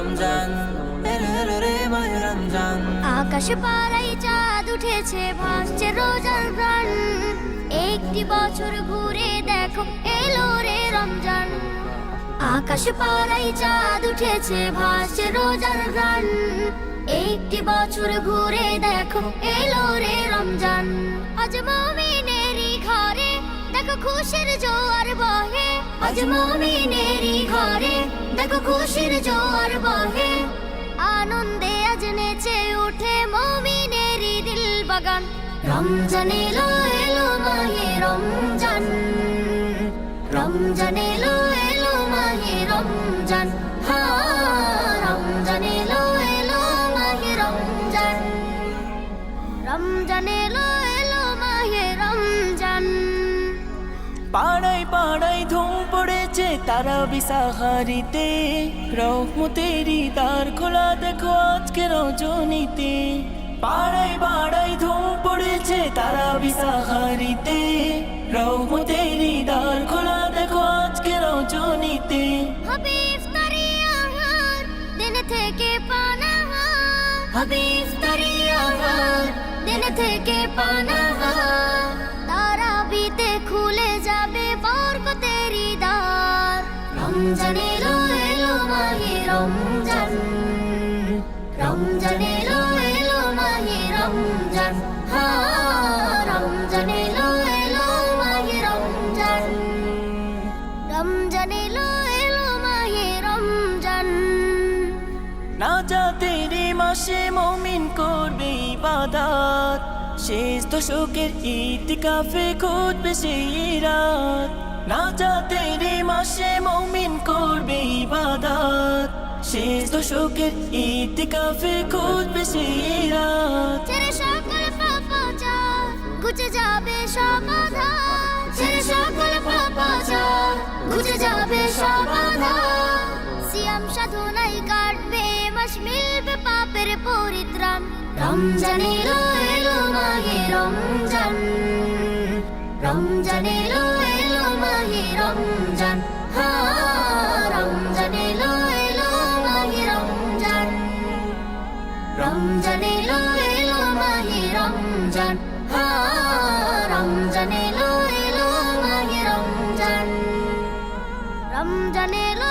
রমজান, এলো এলো রে মাহে রমজান। আকাশ পাড়ায় চাঁদ উঠেছে, ভাসছে রোজার প্রাণ। একটি বছর ঘুরে দেখো এলো রে রমজান। আকাশ পাড়ায় চাঁদ উঠেছে, ভাসছে রোজার প্রাণ। একটি বছর ঘুরে দেখো এলো রে রমজান। আজ মুমিনেরই ঘরে দেখো খুশির জোয়ার বহে। আজ মুমিনেরই ঘরে দেখো খুশির জোয়ার বহে। আনন্দে আজ নেচে উঠে মুমিনেরই দিল বাগান। রমজান এলো এলো মাহে রমজান, রমজান এলো এলো মাহে রমজান। রমজান এলো এলো মাহে রমজান, রমজান এলো এলো মাহে রমজান। পাড়ায় পাড়ায় ধুম পড়েছে তারাবি সাহারিতে, রহমতেরই দ্বার খোলা দেখো আজকে রজনীতে। পাড়ায় পাড়ায় ধুম পড়েছে তারাবি সাহারিতে, রহমতেরই দ্বার খোলা দেখো আজকে রজনীতে। হবে ইফতারি আহার দিন থেকে পানাহার, হবে ইফতারি আহার দিন থেকে পানাহার। তারাবিতে খুলে যাবে বরকতেরই দ্বার। রমজান এলো এলো মাহে রমজান, রমজান এলো এলো মাহে রমজান। রমজান এলো এলো মাহে রমজান, রমজান এলো এলো মাহে রমজান। নাজাতের মাসে মুমিন করবে ইবাদত, শেষ দশকের ইতিকাফে খুঁজবে সেই রাত। নাজাতের মাসে মুমিন করবে ইবাদত, শেষ দশকের ইতিকাফে খুঁজবে সেই রাত। ছেড়ে সকল পাপাচার ঘুচে যাবে সমাধান, ছেড়ে সকল পাপাচার ঘুচে যাবে সমাধান। সিয়াম সাধনায় কাটবে মাস, মিলবে পাপের পরিত্রাণ। রমজান এলো এলো মাহে রমজান, রমজান এলো এলো মাহে রমজান। রমজান এলো এলো মাহে রমজান, রমজান এলো এলো মাহে রমজান। রমজান এলো এলো মাহে রমজান, রমজান এলো